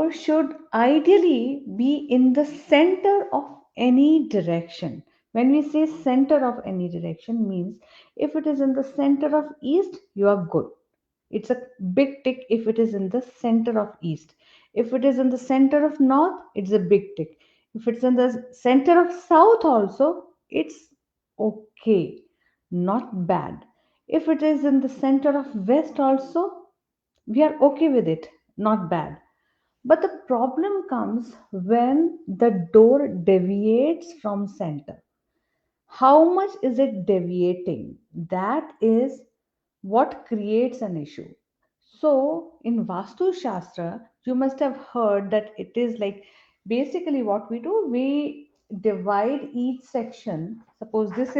door should ideally be in the center of any direction. When we say center of any direction, means if it is in the center of east, you are good. It's a big tick if it is in the center of east. If it is in the center of north, it's a big tick. If it's in the center of south also, it's okay, not bad. If it is in the center of west also, we are okay with it, not bad. But the problem comes when the door deviates from center. How much is it deviating? That is what creates an issue. So, in Vastu Shastra, you must have heard that it is like basically what we do, we divide each section. Suppose this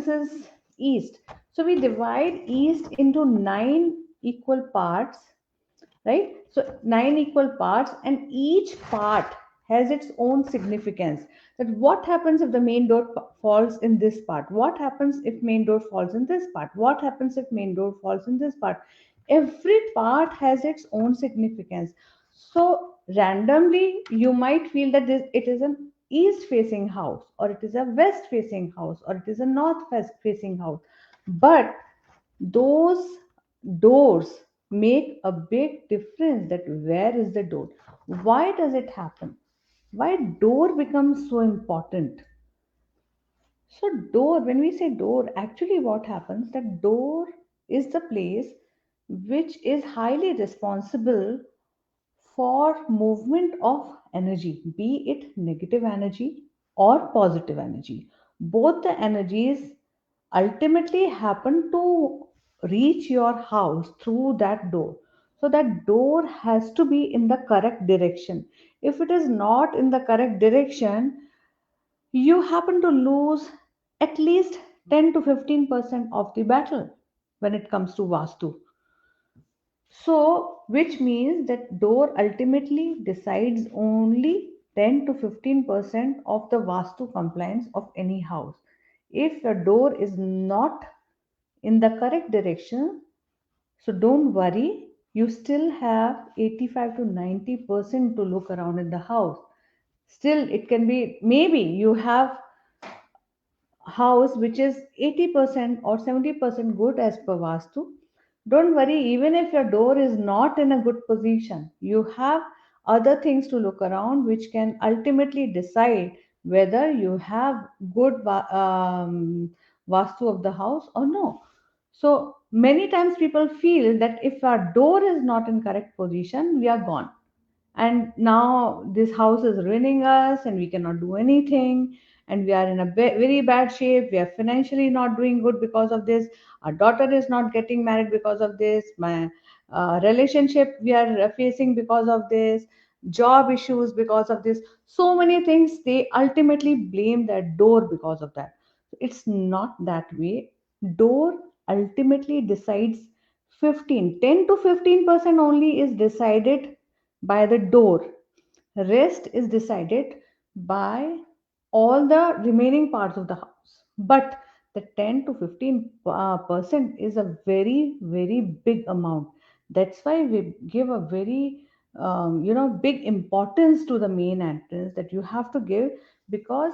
is east. So we divide east into nine equal parts, right? So nine equal parts, and each part has its own significance. That what happens if the main door falls in this part, what happens if main door falls in this part, what happens if main door falls in this part. Every part has its own significance. So randomly you might feel that it is an east facing house, or it is a west facing house, or it is a north facing house. But those doors make a big difference. That where is the door, why does it happen, why door becomes so important. So door, when we say door, actually what happens, that door is the place which is highly responsible for movement of energy, be it negative energy or positive energy. Both the energies ultimately happen to reach your house through that door. So that door has to be in the correct direction. If it is not in the correct direction, you happen to lose at least 10 to 15% of the battle when it comes to vastu. So, which means that door ultimately decides only 10 to 15% of the Vastu compliance of any house. If your door is not in the correct direction, so don't worry, you still have 85 to 90% to look around in the house. Still, it can be maybe you have house which is 80% or 70% good as per Vastu. Don't worry, even if your door is not in a good position, you have other things to look around which can ultimately decide whether you have good Vastu of the house or no. So many times people feel that if our door is not in correct position, we are gone, and now this house is ruining us and we cannot do anything, and we are in a very bad shape, we are financially not doing good because of this, our daughter is not getting married because of this, my relationship we are facing because of this, job issues because of this, so many things, they ultimately blame that door because of that. It's not that way. Door ultimately decides 10 to 15% only is decided by the door. Rest is decided by all the remaining parts of the house. But the 10 to 15 percent is a very, very big amount. That's why we give a very big importance to the main entrance, that you have to give, because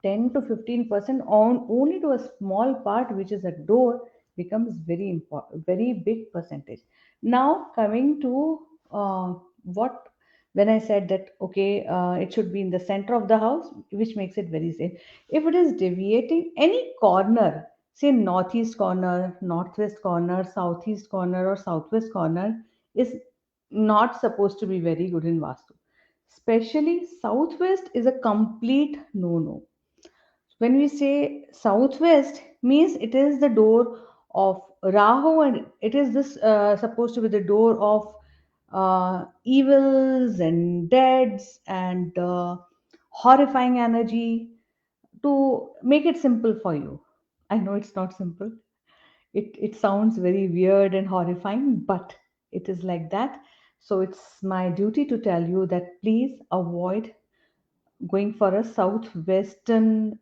10 to 15% on only to a small part which is a door becomes very important, very big percentage. Now coming to what, when I said that okay, it should be in the center of the house, which makes it very safe. If it is deviating any corner, say northeast corner, northwest corner, southeast corner, or southwest corner, is not supposed to be very good in vastu. Especially southwest is a complete no no. When we say southwest, means it is the door of Rahu, and it is this supposed to be the door of evils and deads and horrifying energy. To make it simple for you, I know it's not simple. It sounds very weird and horrifying, but it is like that. So it's my duty to tell you that please avoid going for a southwestern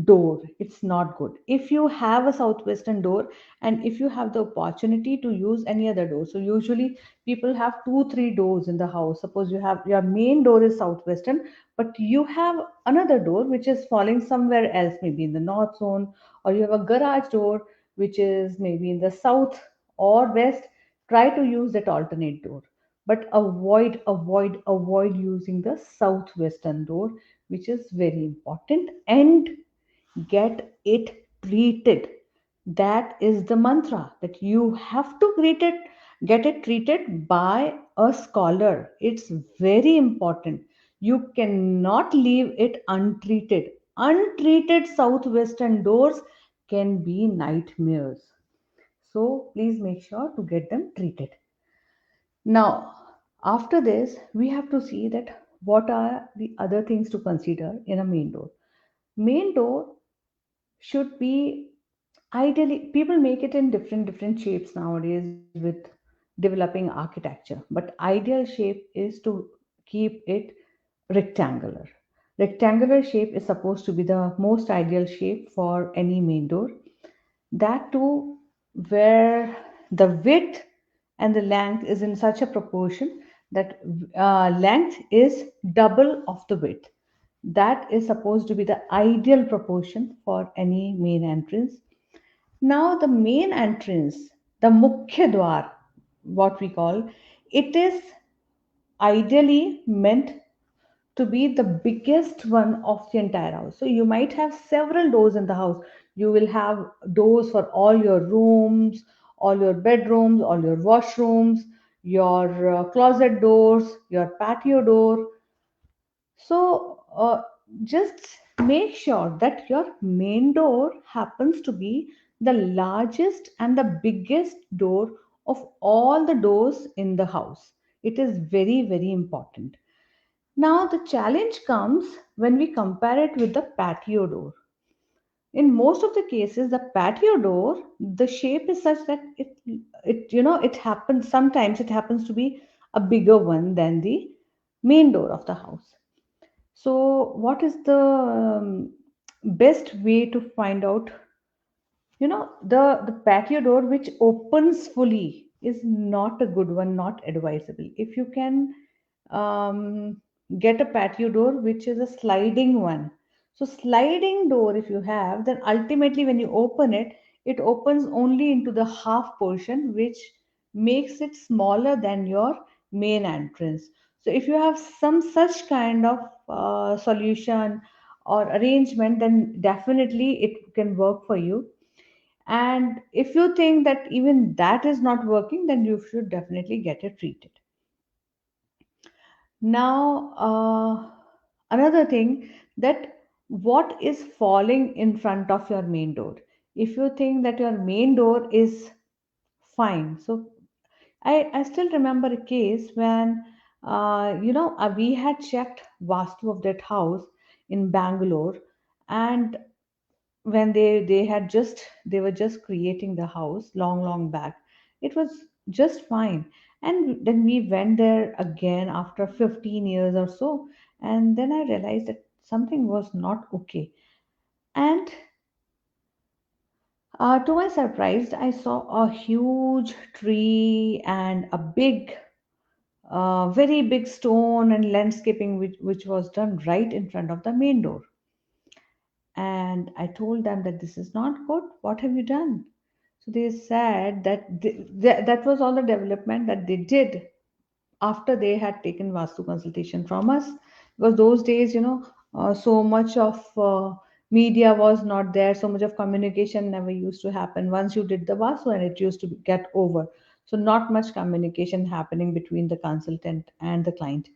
door, it's not good. If you have a southwestern door, and if you have the opportunity to use any other door, so usually people have two three doors in the house. Suppose you have your main door is southwestern, but you have another door which is falling somewhere else, maybe in the north zone, or you have a garage door which is maybe in the south or west. Try to use that alternate door, but avoid using the southwestern door, which is very important. And get it treated. That is the mantra, that you have to get it treated by a scholar. It's very important. You cannot leave it untreated. Untreated southwestern doors can be nightmares. So please make sure to get them treated. Now, after this, we have to see that what are the other things to consider in a main door. Main door should be, ideally people make it in different shapes nowadays with developing architecture, but ideal shape is to keep it rectangular. Rectangular shape is supposed to be the most ideal shape for any main door. That too, where the width and the length is in such a proportion that length is double of the width. That is supposed to be the ideal proportion for any main entrance. Now, the main entrance, the Mukhya Dwar, what we call, it is ideally meant to be the biggest one of the entire house. So you might have several doors in the house. You will have doors for all your rooms, all your bedrooms, all your washrooms, your closet doors, your patio door. So just make sure that your main door happens to be the largest and the biggest door of all the doors in the house. It is very, very important. Now, the challenge comes when we compare it with the patio door. In most of the cases, the patio door, the shape is such that it happens, sometimes it happens to be a bigger one than the main door of the house. So, what is the best way to find out? The patio door which opens fully is not a good one, not advisable. If you can um, get a patio door which is a sliding one. So, sliding door, if you have, then ultimately when you open it, it opens only into the half portion, which makes it smaller than your main entrance. So, if you have some such kind of solution or arrangement, then definitely it can work for you. And if you think that even that is not working, then you should definitely get it treated. Now, another thing, that what is falling in front of your main door. If you think that your main door is fine, so I still remember a case when we had checked Vastu of that house in Bangalore, and when they were just creating the house long back, it was just fine. And then we went there again after 15 years or so, and then I realized that something was not okay. And to my surprise, I saw a huge tree and a big very big stone and landscaping which was done right in front of the main door. And I told them that this is not good. What have you done? So they said that that was all the development that they did after they had taken Vastu consultation from us. Because those days, so much of media was not there, so much of communication never used to happen. Once you did the Vastu and it used to get over. So not much communication happening between the consultant and the client.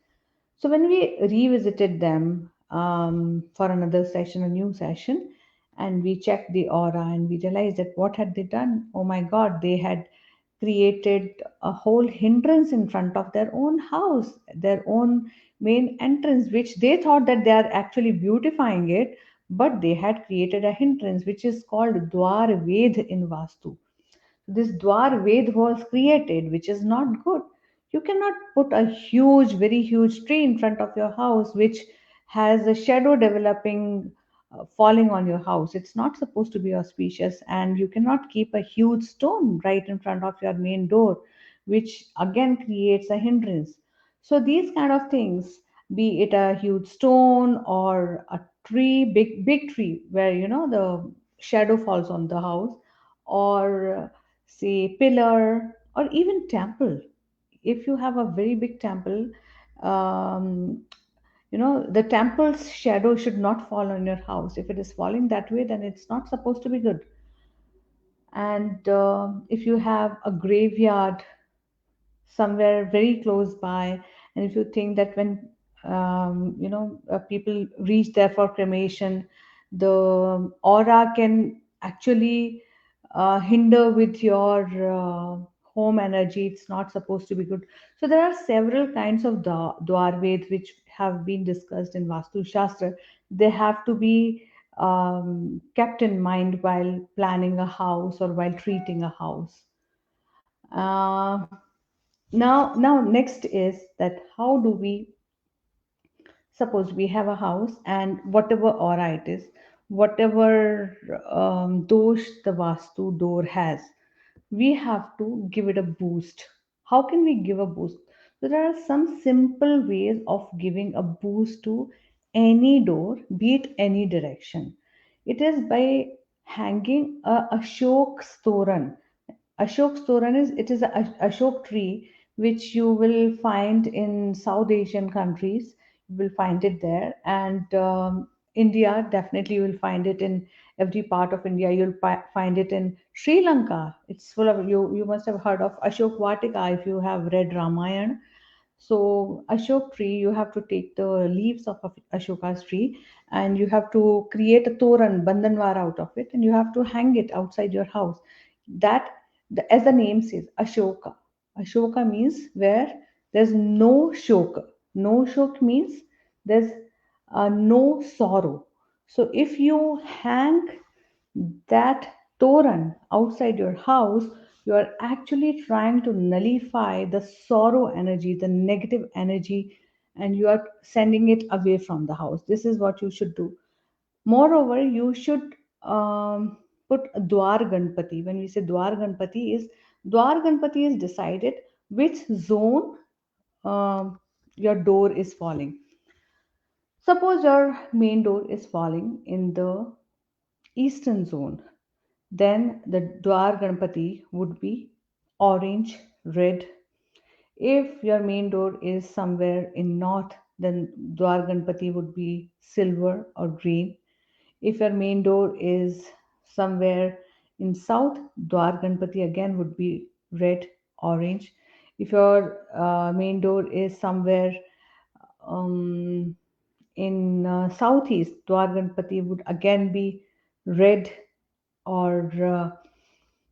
So when we revisited them for another session, a new session, and we checked the aura and we realized that what had they done? Oh my God, they had created a whole hindrance in front of their own house, their own main entrance, which they thought that they are actually beautifying it, but they had created a hindrance which is called Dwar Ved in Vastu. This Dwar Ved was created, which is not good. You cannot put a huge, very huge tree in front of your house, which has a shadow developing falling on your house. It's not supposed to be auspicious, and you cannot keep a huge stone right in front of your main door, which again creates a hindrance. So these kind of things, be it a huge stone or a tree, big tree, where the shadow falls on the house, or say pillar, or even temple. If you have a very big temple, um, the temple's shadow should not fall on your house. If it is falling that way, then it's not supposed to be good. And if you have a graveyard somewhere very close by, and if you think that when people reach there for cremation, the aura can actually hinder with your home energy, it's not supposed to be good. So there are several kinds of dwarved which have been discussed in Vastu Shastra. They have to be kept in mind while planning a house or while treating a house. uh, now next is that how do we, suppose we have a house, and whatever aura it is, whatever dosh the vastu door has, we have to give it a boost. How can we give a boost? So there are some simple ways of giving a boost to any door, be it any direction. It is by hanging a ashok storan. Ashok storan is, it is a ashok tree which you will find in South Asian countries. You will find it there, and India definitely you will find it in every part of India. You'll find it in Sri Lanka. It's full of you. You must have heard of Ashok Vatika if you have read Ramayana. So Ashok tree, you have to take the leaves of Ashoka's tree, and you have to create a toran, bandhanwar out of it, and you have to hang it outside your house. That, as the name says, Ashoka. Ashoka means where there's no shok. No shok means there's no sorrow. So if you hang that toran outside your house, you are actually trying to nullify the sorrow energy, the negative energy, and you are sending it away from the house. This is what you should do. Moreover, you should put Dwar Ganpati. When we say Dwar Ganpati is decided which zone your door is falling. Suppose your main door is falling in the eastern zone, then the Dwar Ganpati would be orange, red. If your main door is somewhere in north, then Dwar Ganpati would be silver or green. If your main door is somewhere in south, Dwar Ganpati again would be red, orange. If your main door is somewhere um, in southeast, Dwar Ganpati would again be red or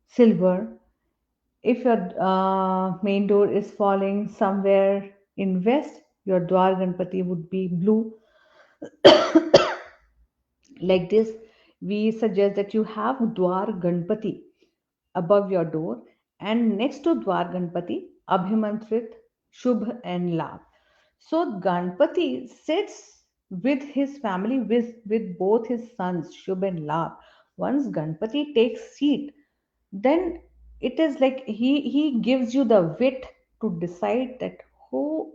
silver. If your main door is falling somewhere in west, your Dwar Ganpati would be blue. Like this, we suggest that you have Dwar Ganpati above your door, and next to Dwar Ganpati, Abhimantrit, Shubh and Labh. So Ganpati sits with his family, with both his sons, Shubh and Labh. Once Ganpati takes seat, then it is like he gives you the wit to decide that who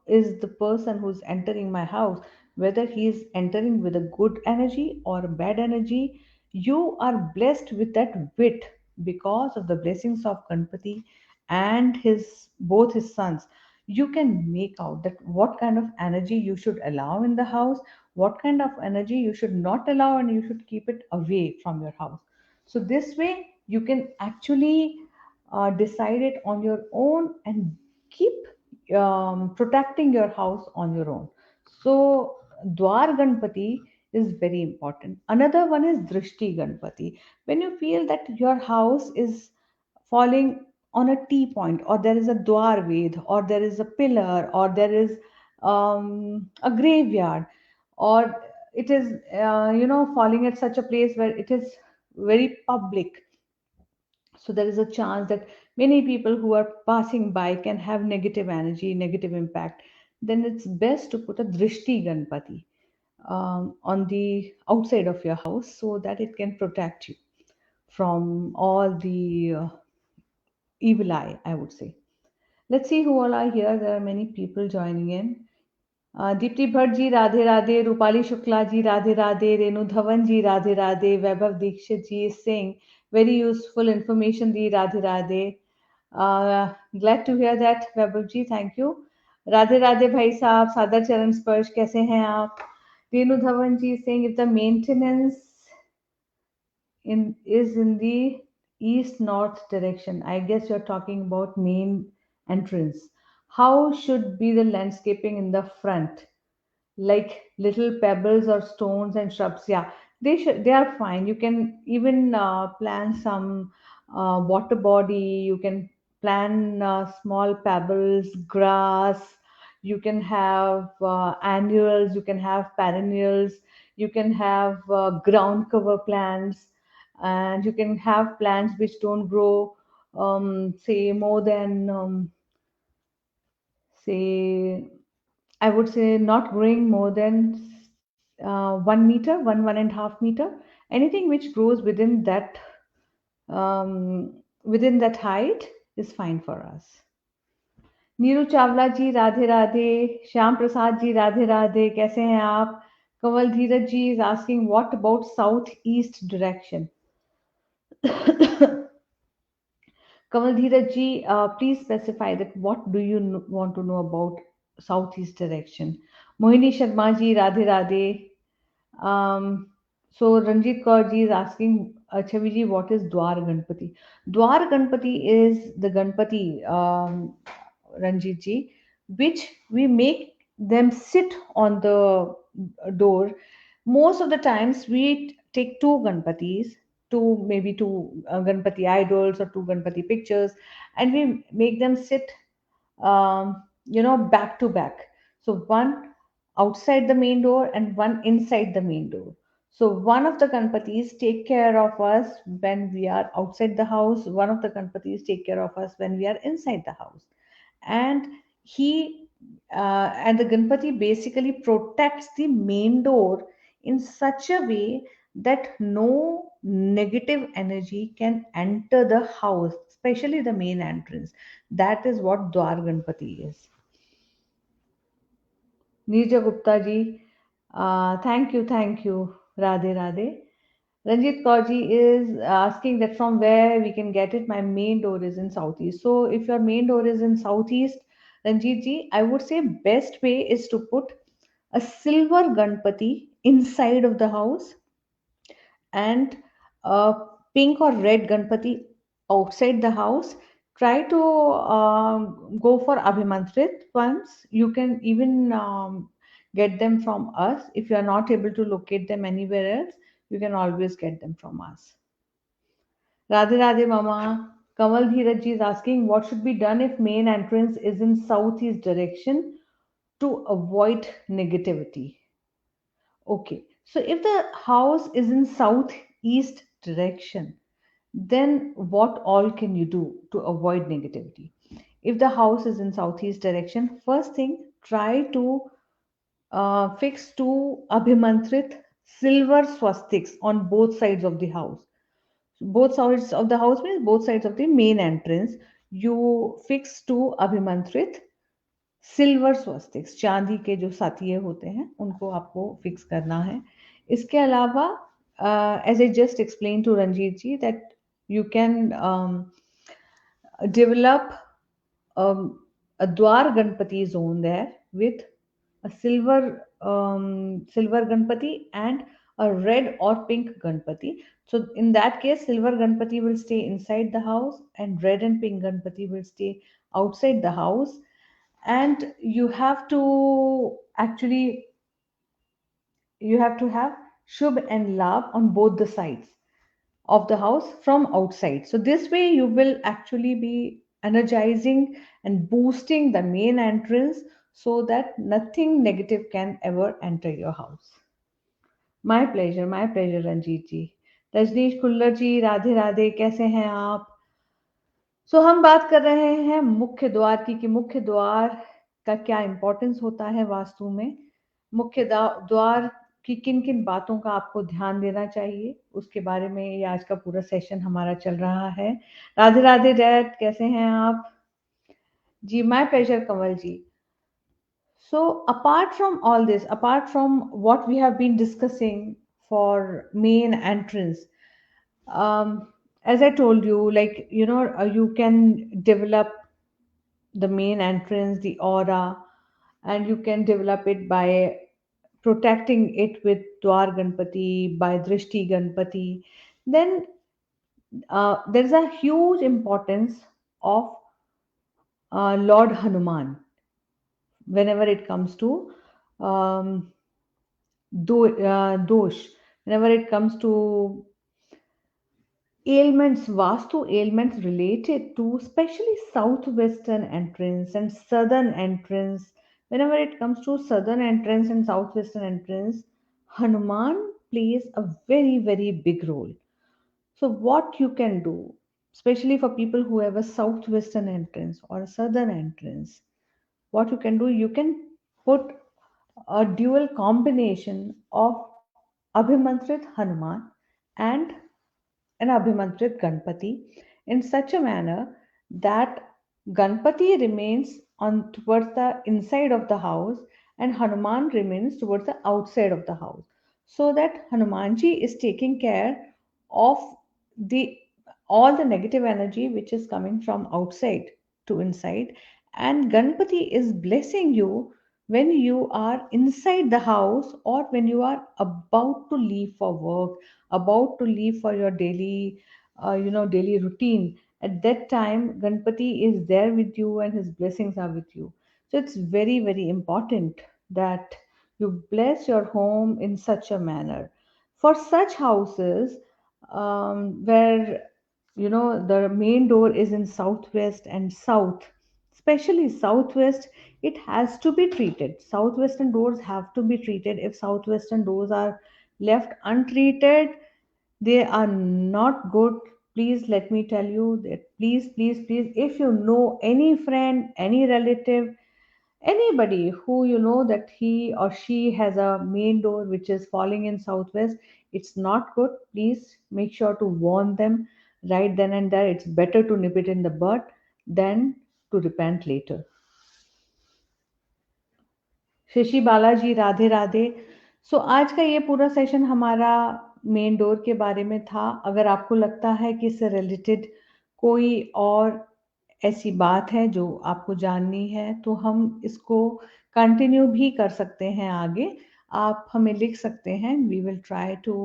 is the person who's entering my house, whether he is entering with a good energy or a bad energy. You are blessed with that wit because of the blessings of Ganpati and his both his sons. You can make out that what kind of energy you should allow in the house, what kind of energy you should not allow, and you should keep it away from your house. So this way you can actually decide it on your own and keep protecting your house on your own. So Dwar Ganpati is very important. Another one is Drishti Ganpati. When you feel that your house is falling on a T point, or there is a Dwar Ved, or there is a pillar, or there is a graveyard, or it is falling at such a place where it is very public, so there is a chance that many people who are passing by can have negative energy, negative impact. Then it's best to put a drishti ganpati. on the outside of your house so that it can protect you from all the evil eye, I would say. Let's see who all are here. There are many people joining in. Deepti Bhatt ji Radhe Radhe, Rupali Shukla ji Radhe Radhe, Renu Dhawan ji Radhe Radhe, Vaibhav Dikshit ji Singh, very useful information दी, Radhe Radhe. Glad to hear that Vaibhav ji, thank you. Radhe Radhe भाई साहब, सादर चरण स्पर्श, कैसे हैं आप? Renu Dhawan ji Singh, if the maintenance in the east north direction, I guess you're talking about main entrance. How should be the landscaping in the front? Like little pebbles or stones and shrubs, yeah, they are fine. You can even plan some water body. You can plan small pebbles, grass. You can have annuals, you can have perennials, you can have ground cover plants, and you can have plants which don't grow say more than say, I would say not growing more than 1 meter, one and a half meter. Anything which grows within that height is fine for us. Neeru Chawla ji Radhe Radhe, Shyam Prasad ji Radhe Radhe, कैसे हैं आप? Kanwal Dheeraj ji is asking what about south east direction. Kamal Dheeraj ji, please specify that what do you want to know about southeast direction. Mohini Sharma ji, Radhe Radhe. Um, so Ranjit Kaur ji is asking, Chhavi ji, what is Dwar Ganpati? Dwar Ganpati is the Ganpati, Ranjit ji, which we make them sit on the door. Most of the times we take two Ganpatis, maybe two Ganpati idols or two Ganpati pictures, and we make them sit, back to back. So one outside the main door and one inside the main door. So one of the Ganpatis take care of us when we are outside the house. One of the Ganpatis take care of us when we are inside the house. And he and the Ganpati basically protects the main door in such a way that no negative energy can enter the house, especially the main entrance. That is what Dwar Ganpati is. Nirja Gupta ji, thank you, Radhe Radhe. Ranjit Kaur ji is asking that from where we can get it. My main door is in southeast. So if your main door is in southeast, Ranjit ji, I would say best way is to put a silver Ganpati inside of the house and a pink or red Ganpati outside the house. Try to go for Abhimantrit ones. You can even get them from us. If you are not able to locate them anywhere else, you can always get them from us. Radhe Radhe Mama. Kamal Dheeraj ji is asking what should be done if main entrance is in southeast direction to avoid negativity. Okay, so if the house is in southeast direction, then what all can you do to avoid negativity? If the house is in southeast direction, first thing, try to fix two abhimantrit silver swastiks on both sides of the house. Both sides of the house means both sides of the main entrance. You fix two abhimantrit silver swastikas, चांदी के जो सातिये होते हैं उनको आपको fix करना है. इसके अलावा as I just explain to Ranjeet ji that you can develop a Dwar Ganpati zone there with a silver Ganpati and a red or pink Ganpati. So in that case, silver Ganpati will stay inside the house and red and pink Ganpati will stay outside the house. And you have to have Shubh and Labh on both the sides of the house from outside. So this way you will actually be energizing and boosting the main entrance so that nothing negative can ever enter your house. My pleasure Ranjit जी. रजनीश खुल्लर जी राधे राधे, कैसे हैं आप? हम बात कर रहे हैं मुख्य द्वार की कि मुख्य द्वार का क्या इंपॉर्टेंस होता है वास्तु में. मुख्य द्वार कि किन किन बातों का आपको ध्यान देना चाहिए, उसके बारे में ये आज का पूरा सेशन हमारा चल रहा है। राधे राधे डैड, कैसे हैं आप? जी, my pleasure Kamal ji. So, apart from all this, apart from what we have been discussing for main entrance, um, as I told you, like, you can develop the main entrance, the aura, and you can develop it by protecting it with Dwar Ganpati, by Drishti Ganpati. Then there's a huge importance of Lord Hanuman whenever it comes to um, dosh, whenever it comes to ailments, vastu ailments related to especially southwestern entrance and southern entrance. Whenever it comes to southern entrance and southwestern entrance, Hanuman plays a very very big role. So what you can do, especially for people who have a southwestern entrance or a southern entrance, what you can do, you can put a dual combination of Abhimantrit Hanuman and an Abhimantrit Ganpati in such a manner that Ganpati remains on towards the inside of the house and Hanuman remains towards the outside of the house, so that Hanumanji is taking care of the all the negative energy which is coming from outside to inside, and Ganpati is blessing you when you are inside the house or when you are about to leave for work, about to leave for your daily routine. At that time, Ganpati is there with you and his blessings are with you. So it's very very important that you bless your home in such a manner. For such houses where the main door is in southwest and south, especially southwest, it has to be treated. Southwestern doors have to be treated. If southwestern doors are left untreated, they are not good. Please let me tell you that, please please please, if you know any friend, any relative, anybody who you know that he or she has a main door which is falling in southwest, it's not good. Please make sure to warn them right then and there. It's better to nip it in the bud than to repent later. Shashi Balaji, Radhe Radhe. So आज का ये पूरा session हमारा main door के बारे में था। अगर आपको लगता है कि इससे रिलेटेड कोई और ऐसी बात है जो आपको जाननी है, तो हम इसको कंटिन्यू भी कर सकते हैं आगे। आप हमें लिख सकते हैं, we will try to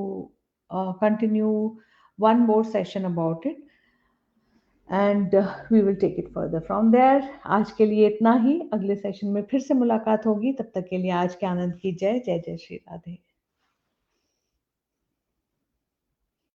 continue one more session about it, and we will take it further from there. आज के लिए इतना ही, अगले सेशन में फिर से मुलाकात होगी। तब तक के लिए आज के आनंद की जय जय जय श्री राधे।